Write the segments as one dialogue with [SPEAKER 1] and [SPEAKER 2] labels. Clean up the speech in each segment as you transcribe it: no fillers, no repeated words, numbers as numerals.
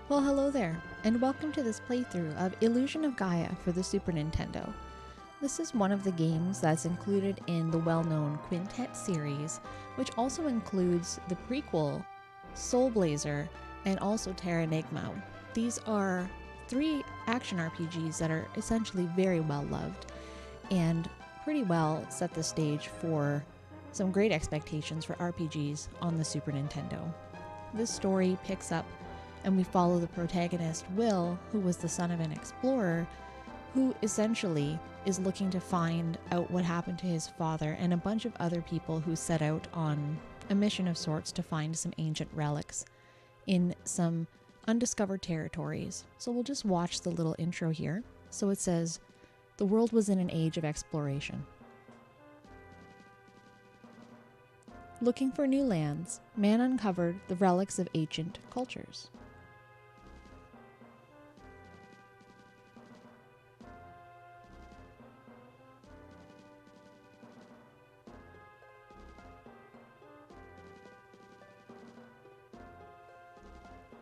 [SPEAKER 1] Well, hello there, and welcome to this playthrough of Illusion of Gaia for the Super Nintendo. This is one of the games that's included in the well-known Quintet series, which also includes the prequel, Soul Blazer, and also Terra Enigma. These are three action RPGs that are essentially very well loved, and pretty well set the stage for some great expectations for RPGs on the Super Nintendo. This story picks up and we follow the protagonist, Will, who was the son of an explorer, who essentially is looking to find out what happened to his father and a bunch of other people who set out on a mission of sorts to find some ancient relics in some undiscovered territories. So we'll just watch the little intro here. So it says, the world was in an age of exploration. Looking for new lands, man uncovered the relics of ancient cultures.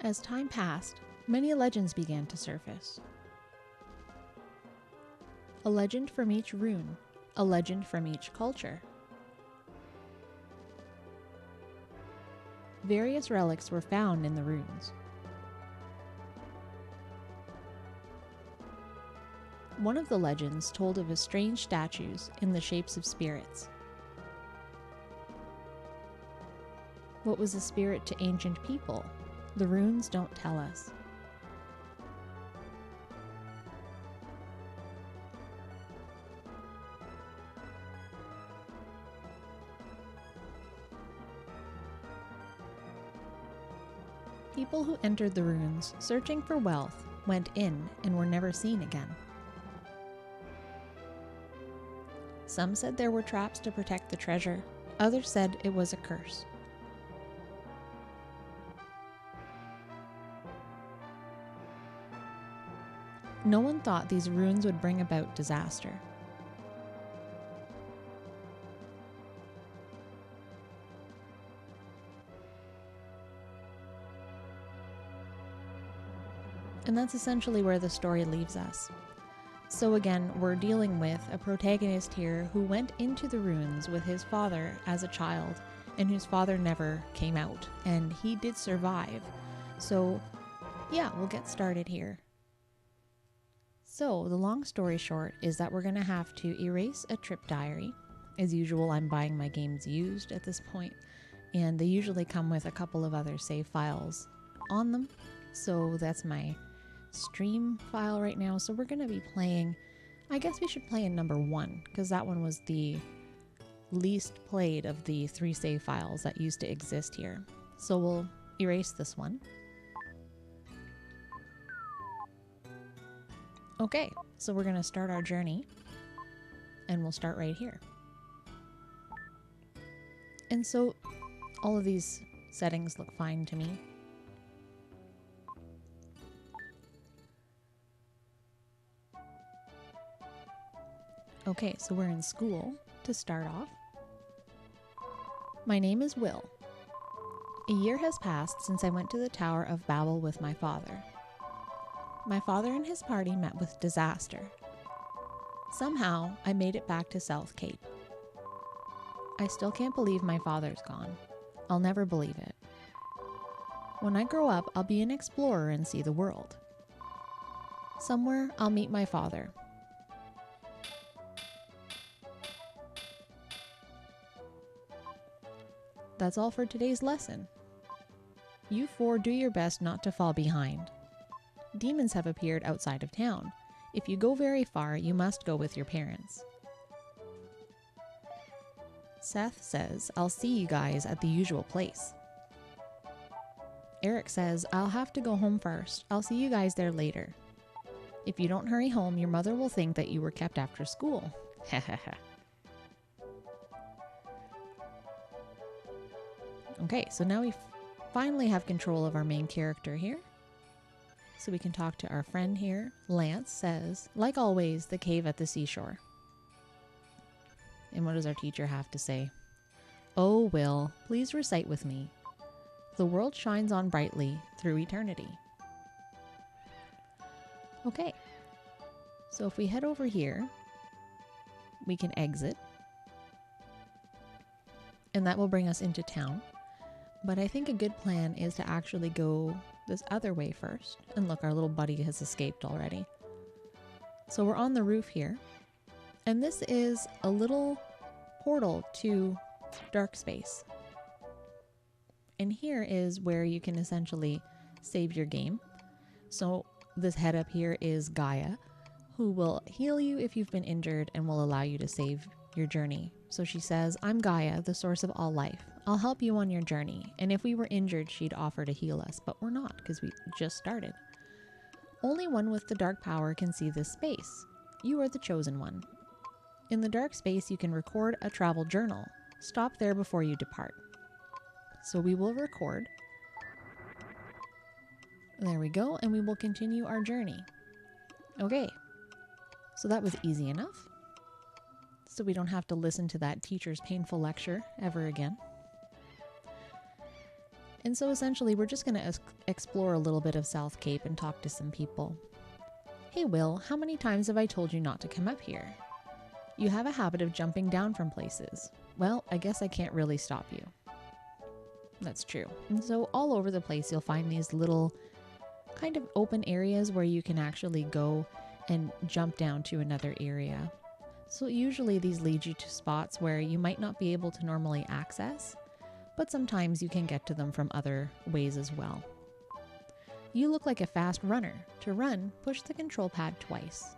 [SPEAKER 1] As time passed, many legends began to surface. A legend from each rune, a legend from each culture. Various relics were found in the runes. One of the legends told of strange statues in the shapes of spirits. What was a spirit to ancient people? The runes don't tell us. People who entered the runes searching for wealth went in and were never seen again. Some said there were traps to protect the treasure, others said it was a curse. No one thought these runes would bring about disaster. And that's essentially where the story leaves us. So again, we're dealing with a protagonist here who went into the ruins with his father as a child, and whose father never came out, and he did survive. So yeah, we'll get started here. So the long story short is that we're going to have to erase a trip diary. As usual, I'm buying my games used at this point, and they usually come with a couple of other save files on them. So that's my stream file right now. So we're going to be playing, I guess we should play in number 1, because that one was the least played of the 3 save files that used to exist here. So we'll erase this one. Okay, so we're going to start our journey, and we'll start right here. And so all of these settings look fine to me. Okay, so we're in school to start off. My name is Will. A year has passed since I went to the Tower of Babel with my father. My father and his party met with disaster. Somehow, I made it back to South Cape. I still can't believe my father's gone. I'll never believe it. When I grow up, I'll be an explorer and see the world. Somewhere, I'll meet my father. That's all for today's lesson. You 4 do your best not to fall behind. Demons have appeared outside of town. If you go very far, you must go with your parents. Seth says, I'll see you guys at the usual place. Erik says, I'll have to go home first. I'll see you guys there later. If you don't hurry home, your mother will think that you were kept after school. Okay, so now we finally have control of our main character here. So we can talk to our friend here. Lance says, like always, the cave at the seashore. And what does our teacher have to say? Oh, Will, please recite with me. The world shines on brightly through eternity. Okay, so if we head over here, we can exit, and that will bring us into town. But I think a good plan is to actually go this other way first. And look, our little buddy has escaped already. So we're on the roof here, and this is a little portal to dark space. And here is where you can essentially save your game. So this head up here is Gaia, who will heal you if you've been injured and will allow you to save your journey. So she says, I'm Gaia, the source of all life. I'll help you on your journey. And if we were injured, she'd offer to heal us, but we're not because we just started. Only one with the dark power can see this space. You are the chosen one. In the dark space, you can record a travel journal. Stop there before you depart. So we will record. There we go, and we will continue our journey. Okay, so that was easy enough. So we don't have to listen to that teacher's painful lecture ever again. And so essentially, we're just going to explore a little bit of South Cape and talk to some people. Hey Will, how many times have I told you not to come up here? You have a habit of jumping down from places. Well, I guess I can't really stop you. That's true. And so all over the place, you'll find these little kind of open areas where you can actually go and jump down to another area. So usually these lead you to spots where you might not be able to normally access, but sometimes you can get to them from other ways as well. You look like a fast runner. To run, push the control pad twice.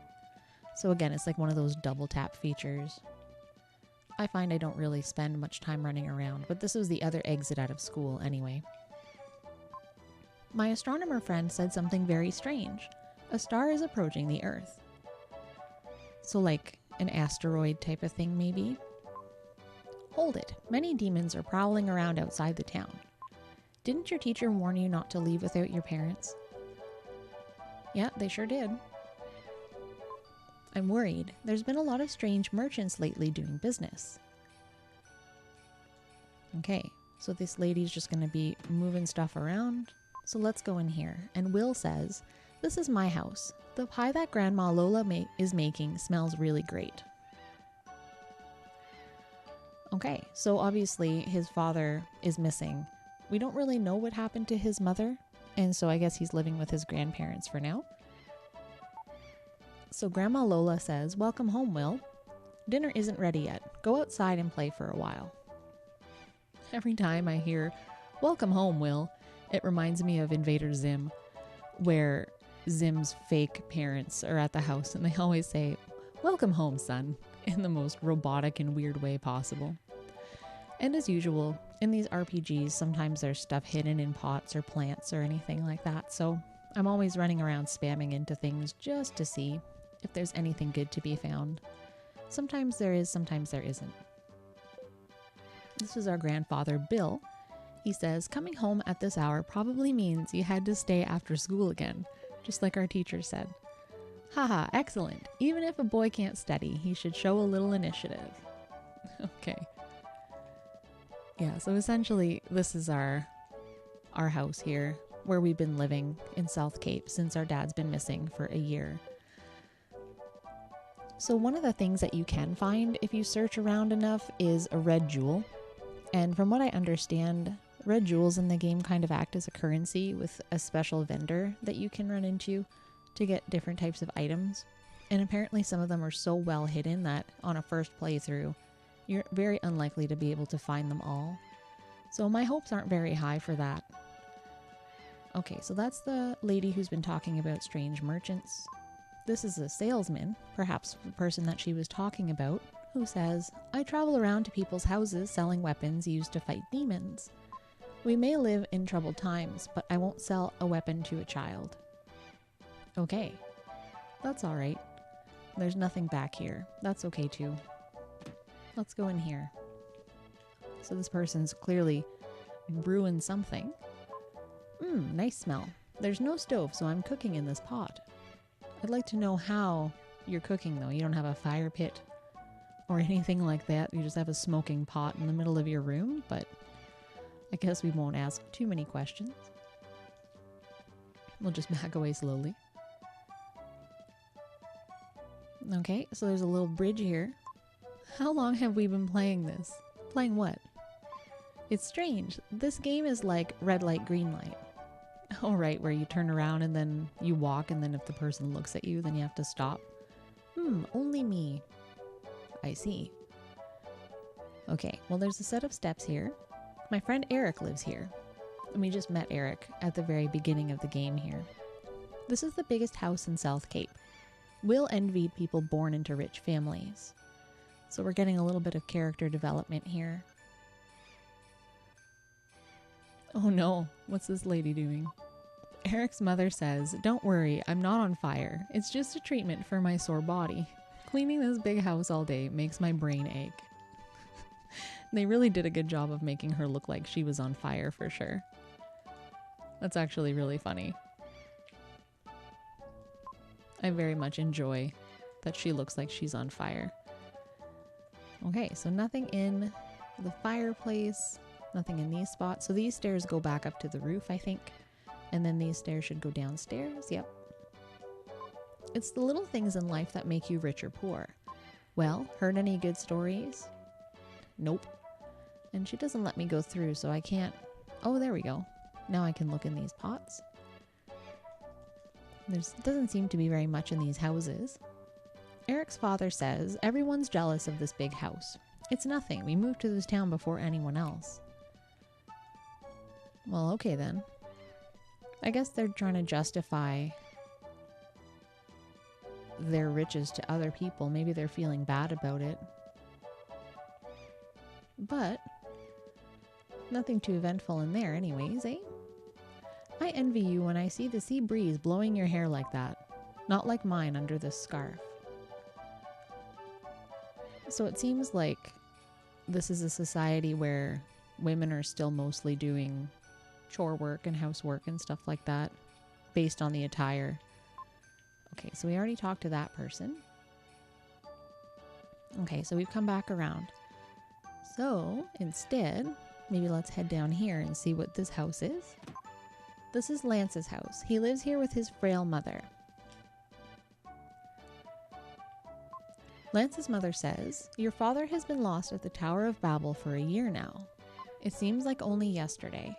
[SPEAKER 1] So again, it's like one of those double tap features. I find I don't really spend much time running around, but this was the other exit out of school anyway. My astronomer friend said something very strange. A star is approaching the Earth. So like an asteroid type of thing maybe? Hold it. Many demons are prowling around outside the town. Didn't your teacher warn you not to leave without your parents? Yeah, they sure did. I'm worried. There's been a lot of strange merchants lately doing business. Okay, so this lady's just going to be moving stuff around. So let's go in here. And Will says, this is my house. The pie that Grandma Lola is making smells really great. Okay, so obviously his father is missing. We don't really know what happened to his mother, and so I guess he's living with his grandparents for now. So Grandma Lola says, welcome home, Will. Dinner isn't ready yet. Go outside and play for a while. Every time I hear, welcome home, Will, it reminds me of Invader Zim, where Zim's fake parents are at the house and they always say, welcome home, son, in the most robotic and weird way possible. And as usual, in these RPGs, sometimes there's stuff hidden in pots or plants or anything like that, so I'm always running around spamming into things just to see if there's anything good to be found. Sometimes there is, sometimes there isn't. This is our grandfather, Bill. He says, coming home at this hour probably means you had to stay after school again, just like our teacher said. Haha, excellent. Even if a boy can't study, he should show a little initiative. Okay. Yeah, so essentially this is our house here, where we've been living in South Cape since our dad's been missing for a year. So one of the things that you can find if you search around enough is a red jewel. And from what I understand, red jewels in the game kind of act as a currency with a special vendor that you can run into to get different types of items. And apparently some of them are so well hidden that on a first playthrough, you're very unlikely to be able to find them all. So my hopes aren't very high for that. Okay, so that's the lady who's been talking about strange merchants. This is a salesman, perhaps the person that she was talking about, who says, I travel around to people's houses selling weapons used to fight demons. We may live in troubled times, but I won't sell a weapon to a child. Okay, that's all right. There's nothing back here. That's okay too. Let's go in here. So this person's clearly brewing something. Nice smell. There's no stove, so I'm cooking in this pot. I'd like to know how you're cooking though. You don't have a fire pit or anything like that. You just have a smoking pot in the middle of your room, but I guess we won't ask too many questions. We'll just back away slowly. Okay, so there's a little bridge here. How long have we been playing this? Playing what? It's strange. This game is like red light, green light. Oh, right, where you turn around and then you walk, and then if the person looks at you, then you have to stop. Only me. I see. Okay, well, there's a set of steps here. My friend Erik lives here. And we just met Erik at the very beginning of the game here. This is the biggest house in South Cape. Will envied people born into rich families. So we're getting a little bit of character development here. Oh no, what's this lady doing? Erik's mother says, "Don't worry, I'm not on fire. It's just a treatment for my sore body. Cleaning this big house all day makes my brain ache." They really did a good job of making her look like she was on fire for sure. That's actually really funny. I very much enjoy that she looks like she's on fire. Okay, so nothing in the fireplace, nothing in these spots. So these stairs go back up to the roof, I think. And then these stairs should go downstairs. Yep. It's the little things in life that make you rich or poor. Well, heard any good stories? Nope. And she doesn't let me go through, so I can't... Oh, there we go. Now I can look in these pots. There doesn't seem to be very much in these houses. Erik's father says, "Everyone's jealous of this big house. It's nothing. We moved to this town before anyone else." Well, okay then. I guess they're trying to justify their riches to other people. Maybe they're feeling bad about it. But nothing too eventful in there anyways, eh? I envy you when I see the sea breeze blowing your hair like that. Not like mine under this scarf. So it seems like this is a society where women are still mostly doing chore work and housework and stuff like that based on the attire. Okay, so we already talked to that person. Okay, so we've come back around. So instead, maybe let's head down here and see what this house is. This is Lance's house. He lives here with his frail mother. Lance's mother says, "Your father has been lost at the Tower of Babel for a year now. It seems like only yesterday."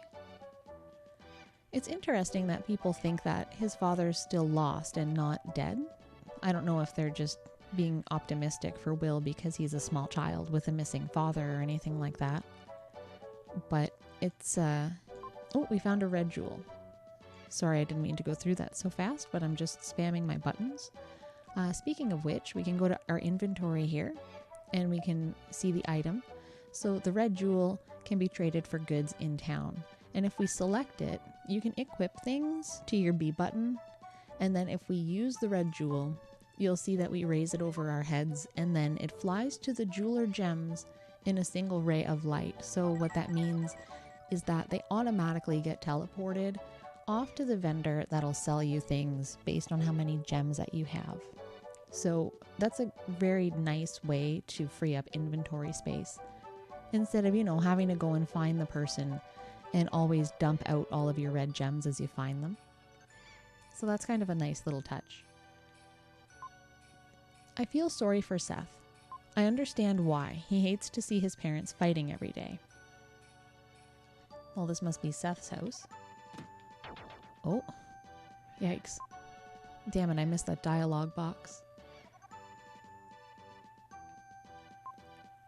[SPEAKER 1] It's interesting that people think that his father's still lost and not dead. I don't know if they're just being optimistic for Will because he's a small child with a missing father or anything like that. But it's, oh, we found a red jewel. Sorry, I didn't mean to go through that so fast, but I'm just spamming my buttons. Speaking of which, we can go to our inventory here and we can see the item. So the red jewel can be traded for goods in town. And if we select it, you can equip things to your B button. And then if we use the red jewel, you'll see that we raise it over our heads and then it flies to the jeweler gems in a single ray of light. So what that means is that they automatically get teleported off to the vendor that'll sell you things based on how many gems that you have. So that's a very nice way to free up inventory space instead of, having to go and find the person and always dump out all of your red gems as you find them. So that's kind of a nice little touch. I feel sorry for Seth. I understand why. He hates to see his parents fighting every day. Well, this must be Seth's house. Oh, yikes. Damn it, I missed that dialogue box.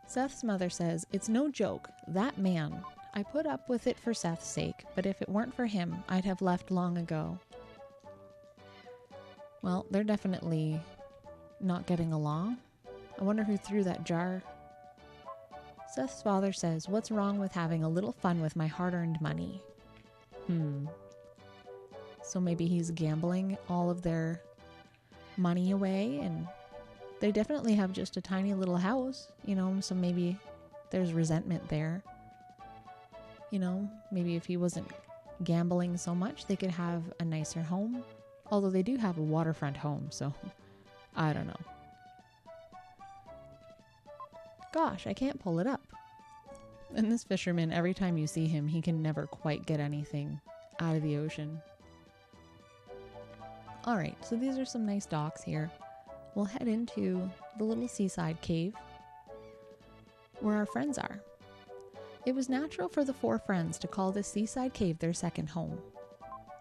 [SPEAKER 1] Seth's mother says, "It's no joke. That man. I put up with it for Seth's sake, but if it weren't for him, I'd have left long ago." Well, they're definitely not getting along. I wonder who threw that jar. Seth's father says, "What's wrong with having a little fun with my hard-earned money?" So maybe he's gambling all of their money away, and they definitely have just a tiny little house, so maybe there's resentment there. Maybe if he wasn't gambling so much, they could have a nicer home. Although they do have a waterfront home, so I don't know. Gosh, I can't pull it up. And this fisherman, every time you see him, he can never quite get anything out of the ocean. Alright, so these are some nice docks here. we'll head into the little seaside cave where our friends are. It was natural for the 4 friends to call this seaside cave their second home.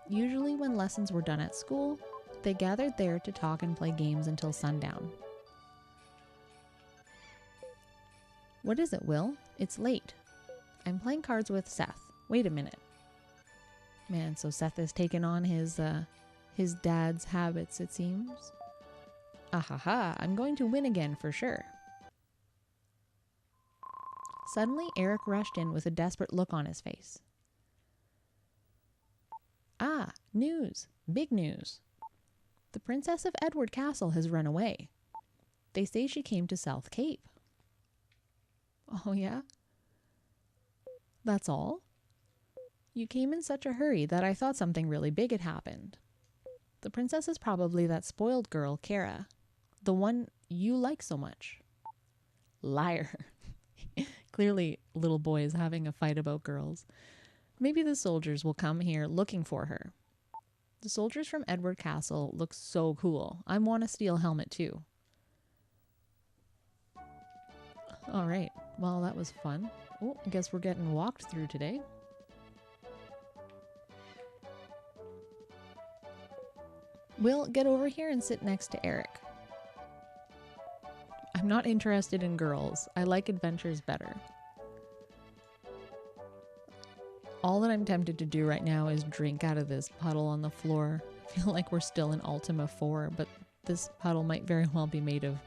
[SPEAKER 1] Usually when lessons were done at school, they gathered there to talk and play games until sundown. What is it, Will? It's late. I'm playing cards with Seth. Wait a minute. Man, so Seth has taken on his dad's habits, it seems. Ahaha, I'm going to win again for sure. Suddenly, Erik rushed in with a desperate look on his face. Ah, news. Big news. The Princess of Edward Castle has run away. They say she came to South Cape. Oh, yeah? That's all? You came in such a hurry that I thought something really big had happened. The princess is probably that spoiled girl, Kara. The one you like so much. Liar. Clearly, little boy is having a fight about girls. Maybe the soldiers will come here looking for her. The soldiers from Edward Castle look so cool. I want a steel helmet too. All right. Well, that was fun. Oh, I guess we're getting walked through today. Will, get over here and sit next to Erik. I'm not interested in girls. I like adventures better. All that I'm tempted to do right now is drink out of this puddle on the floor. I feel like we're still in Ultima 4, but this puddle might very well be made of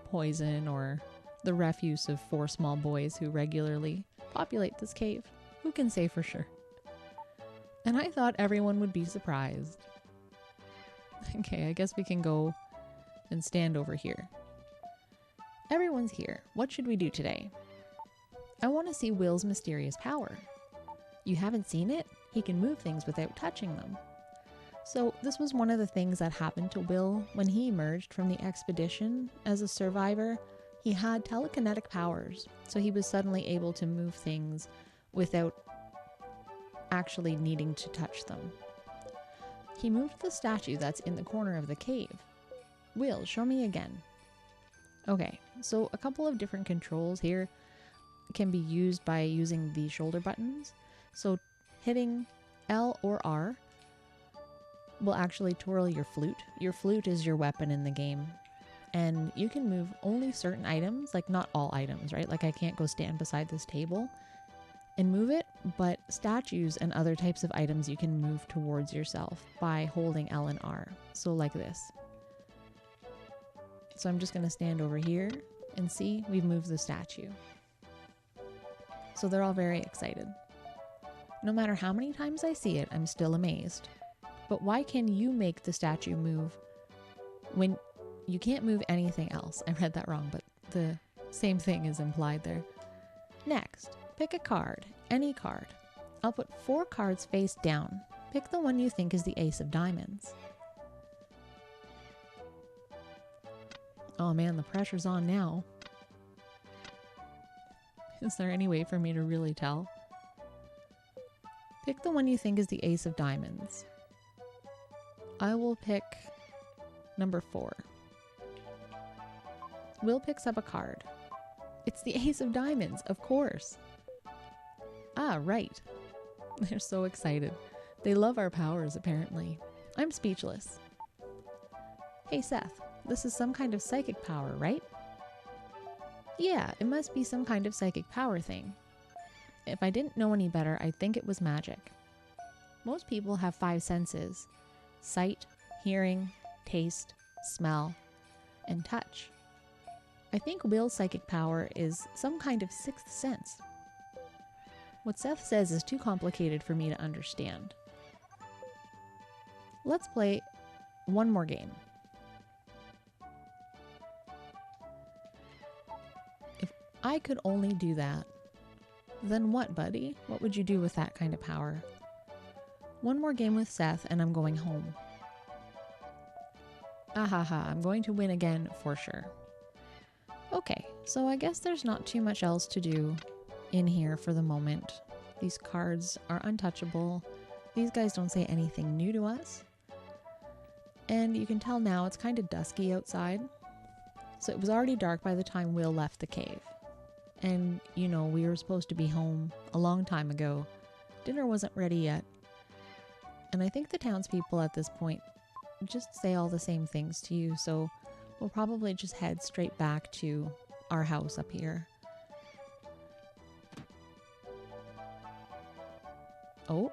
[SPEAKER 1] poison or the refuse of 4 small boys who regularly populate this cave. Who can say for sure? And I thought everyone would be surprised. Okay, I guess we can go and stand over here. Everyone's here. What should we do today? I want to see Will's mysterious power. You haven't seen it? He can move things without touching them. So this was one of the things that happened to Will when he emerged from the expedition as a survivor. He had telekinetic powers, so he was suddenly able to move things without actually needing to touch them. He moved the statue that's in the corner of the cave. Will, show me again. Okay, so a couple of different controls here can be used by using the shoulder buttons. So hitting L or R will actually twirl your flute. Your flute is your weapon in the game. And you can move only certain items, like not all items, right? Like I can't go stand beside this table and move it, but statues and other types of items you can move towards yourself by holding L and R. So like this. So I'm just going to stand over here and see we've moved the statue. So they're all very excited. No matter how many times I see it, I'm still amazed. But why can you make the statue move when you can't move anything else? I read that wrong, but the same thing is implied there. Next, pick a card, any card. I'll put 4 cards face down. Pick the one you think is the ace of diamonds. Oh man, the pressure's on now. Is there any way for me to really tell? Pick the one you think is the ace of diamonds. I will pick number 4. Will picks up a card. It's the ace of diamonds, of course. Ah, right. They're so excited. They love our powers, apparently. I'm speechless. Hey, Seth, this is some kind of psychic power, right? Yeah, it must be some kind of psychic power thing. If I didn't know any better, I'd think it was magic. Most people have 5 senses: sight, hearing, taste, smell, and touch. I think Will's psychic power is some kind of 6th sense. What Seth says is too complicated for me to understand. Let's play one more game. If I could only do that, then what, buddy? What would you do with that kind of power? One more game with Seth and I'm going home. Ahaha, I'm going to win again for sure. Okay, so I guess there's not too much else to do in here for the moment. These cards are untouchable. These guys don't say anything new to us. And you can tell now it's kind of dusky outside. So it was already dark by the time Will left the cave. And, you know, we were supposed to be home a long time ago. Dinner wasn't ready yet. And I think the townspeople at this point just say all the same things to you, so we'll probably just head straight back to our house up here. Oh.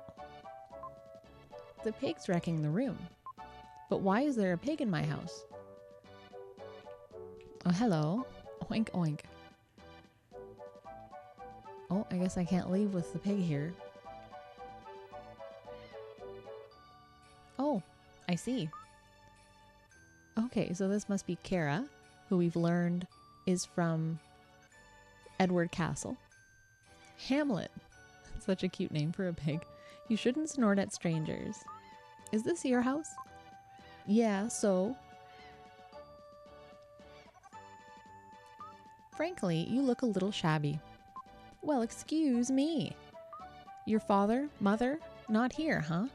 [SPEAKER 1] The pig's wrecking the room. But why is there a pig in my house? Oh, hello. Oink, oink. Oh, I guess I can't leave with the pig here. Oh, I see. Okay, so this must be Kara, who we've learned is from Edward Castle. Hamlet. Such a cute name for a pig. You shouldn't snort at strangers. Is this your house? Yeah, so? Frankly, you look a little shabby. Well, excuse me. Your father, mother, not here, huh?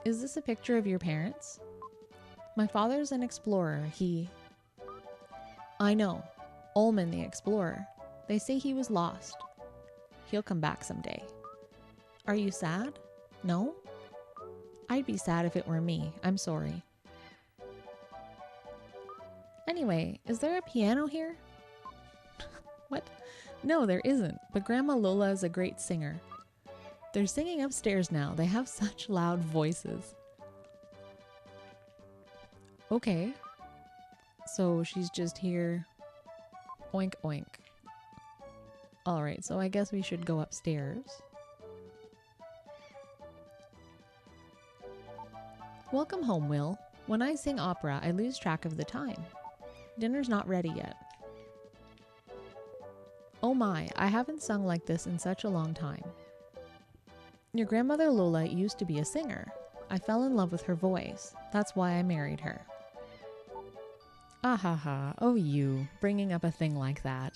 [SPEAKER 1] Is this a picture of your parents? My father's an explorer. I know. Ullman the explorer. They say he was lost. He'll come back someday. Are you sad? No? I'd be sad if it were me. I'm sorry. Anyway, is there a piano here? What? No, there isn't, but Grandma Lola is a great singer. They're singing upstairs now. They have such loud voices. Okay. So she's just here. Oink, oink. Alright, so I guess we should go upstairs. Welcome home, Will. When I sing opera, I lose track of the time. Dinner's not ready yet. Oh my, I haven't sung like this in such a long time. Your grandmother Lola used to be a singer. I fell in love with her voice. That's why I married her. Ah ha ha, oh you, bringing up a thing like that.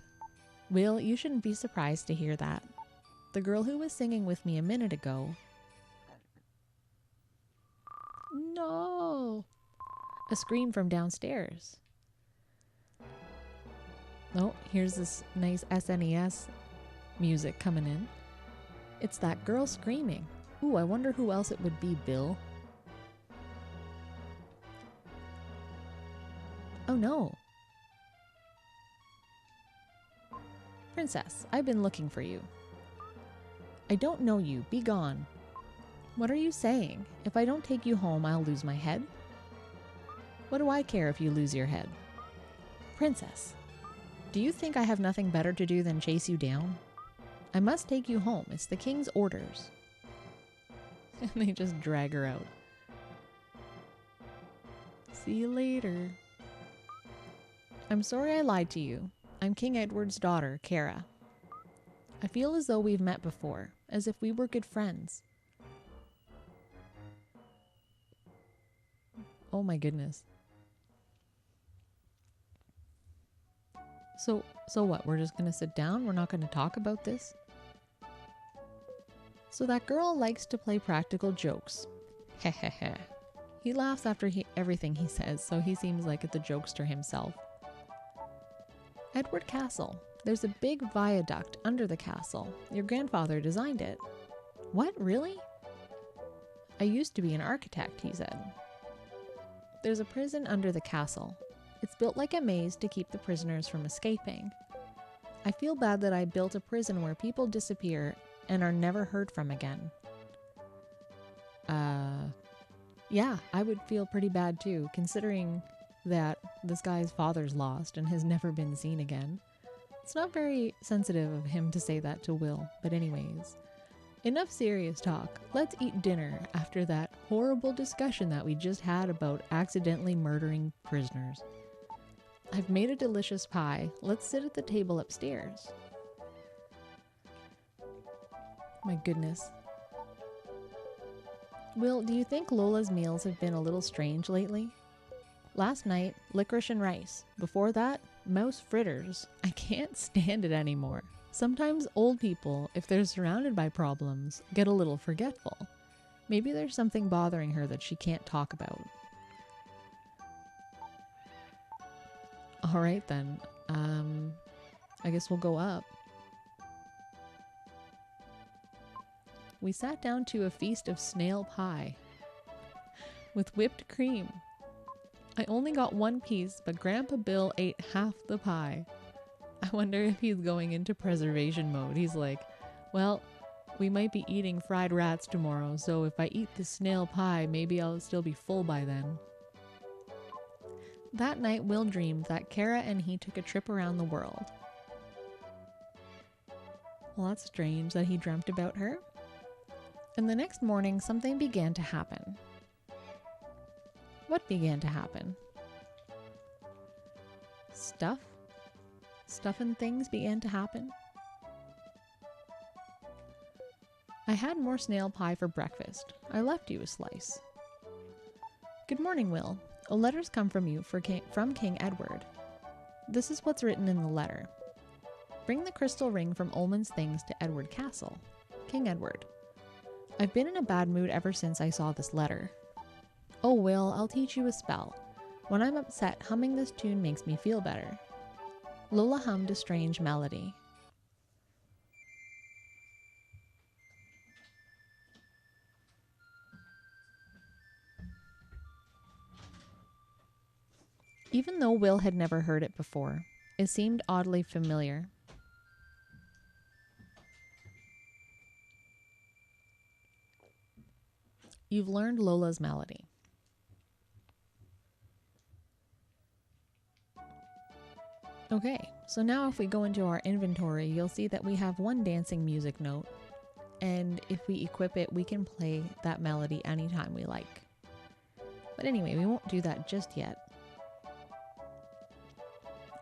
[SPEAKER 1] Will, you shouldn't be surprised to hear that. The girl who was singing with me a minute ago... No! A scream from downstairs. Oh, here's this nice SNES music coming in. It's that girl screaming. Ooh, I wonder who else it would be, Bill. Oh no. Princess, I've been looking for you. I don't know you. Be gone. What are you saying? If I don't take you home, I'll lose my head? What do I care if you lose your head? Princess, do you think I have nothing better to do than chase you down? I must take you home. It's the king's orders. And they just drag her out. See you later. I'm sorry I lied to you. I'm King Edward's daughter, Kara. I feel as though we've met before, as if we were good friends. Oh my goodness. So what? We're just gonna sit down? We're not gonna talk about this? So that girl likes to play practical jokes. Hehehe. He laughs after everything he says, so he seems like the jokester himself. Edward Castle. There's a big viaduct under the castle. Your grandfather designed it. What, really? I used to be an architect, he said. There's a prison under the castle. It's built like a maze to keep the prisoners from escaping. I feel bad that I built a prison where people disappear and are never heard from again. Yeah, I would feel pretty bad too, considering that this guy's father's lost and has never been seen again. It's not very sensitive of him to say that to Will, but anyways. Enough serious talk. Let's eat dinner after that horrible discussion that we just had about accidentally murdering prisoners. I've made a delicious pie. Let's sit at the table upstairs. My goodness. Will, do you think Lola's meals have been a little strange lately? Last night, licorice and rice. Before that, mouse fritters. I can't stand it anymore. Sometimes old people, if they're surrounded by problems, get a little forgetful. Maybe there's something bothering her that she can't talk about. All right then. I guess we'll go up. We sat down to a feast of snail pie with whipped cream. I only got one piece, but Grandpa Bill ate half the pie. I wonder if he's going into preservation mode. He's like, well, we might be eating fried rats tomorrow, so if I eat the snail pie, maybe I'll still be full by then. That night, Will dreamed that Kara and he took a trip around the world. Well, that's strange that he dreamt about her. And the next morning, something began to happen. What began to happen? Stuff and things began to happen. I had more snail pie for breakfast. I left you a slice. Good morning, Will. A letter's come from you from King Edward. This is what's written in the letter. Bring the crystal ring from Ullman's things to Edward Castle. King Edward. I've been in a bad mood ever since I saw this letter. Oh, Will, I'll teach you a spell. When I'm upset, humming this tune makes me feel better. Lola hummed a strange melody. Even though Will had never heard it before, it seemed oddly familiar. You've learned Lola's melody. Okay, so now if we go into our inventory, you'll see that we have one dancing music note, and if we equip it, we can play that melody anytime we like. But anyway, we won't do that just yet.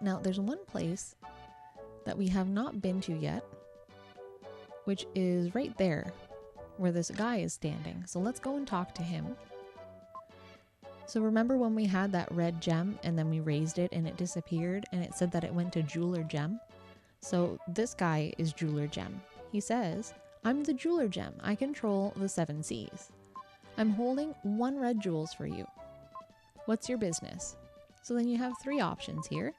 [SPEAKER 1] Now, there's one place that we have not been to yet, which is right there, where this guy is standing. So let's go and talk to him. So remember when we had that red gem and then we raised it and it disappeared and it said that it went to Jeweler Gem? So this guy is Jeweler Gem. He says, I'm the Jeweler Gem. I control the 7 seas. I'm holding 1 red jewels for you. What's your business? So then you have 3 options here.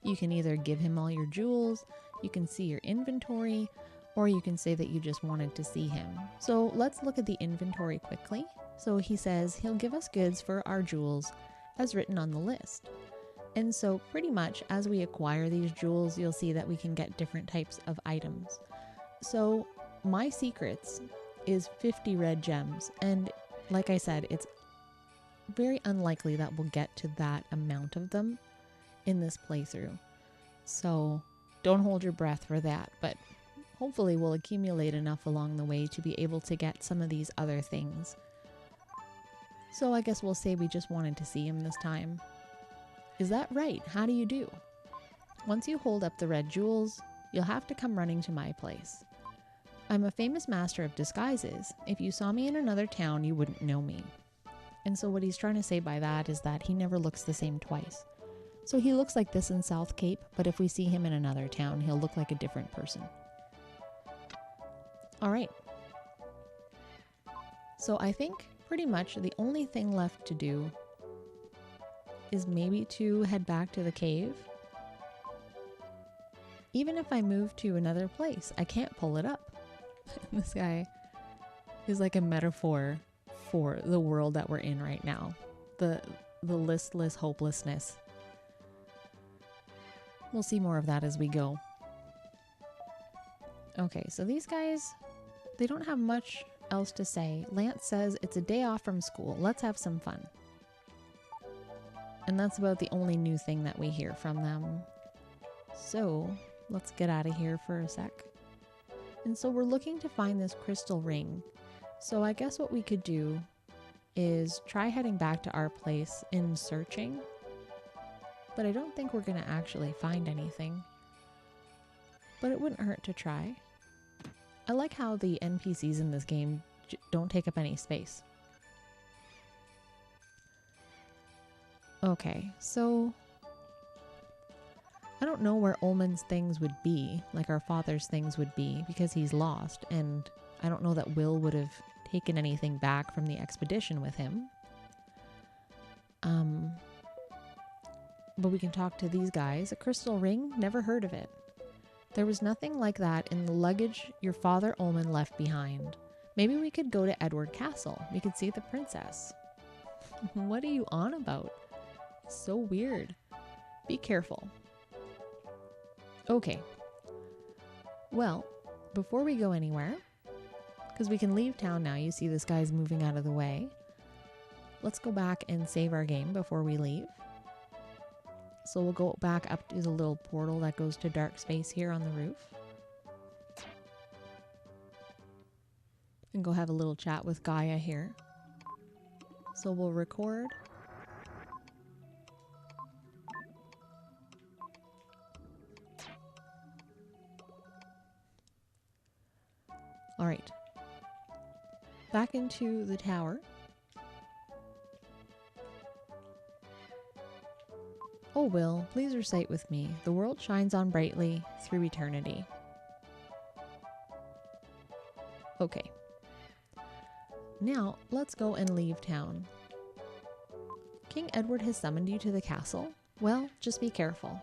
[SPEAKER 1] You can either give him all your jewels, you can see your inventory, or you can say that you just wanted to see him. So let's look at the inventory quickly. So he says he'll give us goods for our jewels as written on the list. And so pretty much as we acquire these jewels, you'll see that we can get different types of items. So my secrets is 50 red gems. And like I said, it's very unlikely that we'll get to that amount of them in this playthrough. So don't hold your breath for that, but hopefully we'll accumulate enough along the way to be able to get some of these other things. So I guess we'll say we just wanted to see him this time. Is that right? How do you do? Once you hold up the red jewels, you'll have to come running to my place. I'm a famous master of disguises. If you saw me in another town, you wouldn't know me. And so what he's trying to say by that is that he never looks the same twice. So he looks like this in South Cape, but if we see him in another town, he'll look like a different person. All right. So I think pretty much the only thing left to do is maybe to head back to the cave. Even if I move to another place, I can't pull it up. This guy is like a metaphor for the world that we're in right now. The listless hopelessness. We'll see more of that as we go. Okay, so these guys, they don't have much else to say. Lance says it's a day off from school. Let's have some fun. And that's about the only new thing that we hear from them. So let's get out of here for a sec. And so we're looking to find this crystal ring. So I guess what we could do is try heading back to our place in searching. But I don't think we're going to actually find anything. But it wouldn't hurt to try. I like how the NPCs in this game don't take up any space. Okay, so I don't know where Ullman's things would be, like our father's things would be, because he's lost, and I don't know that Will would have taken anything back from the expedition with him. But we can talk to these guys. A crystal ring? Never heard of it. There was nothing like that in the luggage your father Ullman left behind. Maybe we could go to Edward Castle. We could see the princess. What are you on about? So weird. Be careful. Okay. Well, before we go anywhere, because we can leave town now, you see this guy's moving out of the way. Let's go back and save our game before we leave. So we'll go back up to the little portal that goes to dark space here on the roof. And go have a little chat with Gaia here. So we'll record. All right. Back into the tower. Oh, Will, please recite with me. The world shines on brightly through eternity. Okay. Now, let's go and leave town. King Edward has summoned you to the castle? Well, just be careful.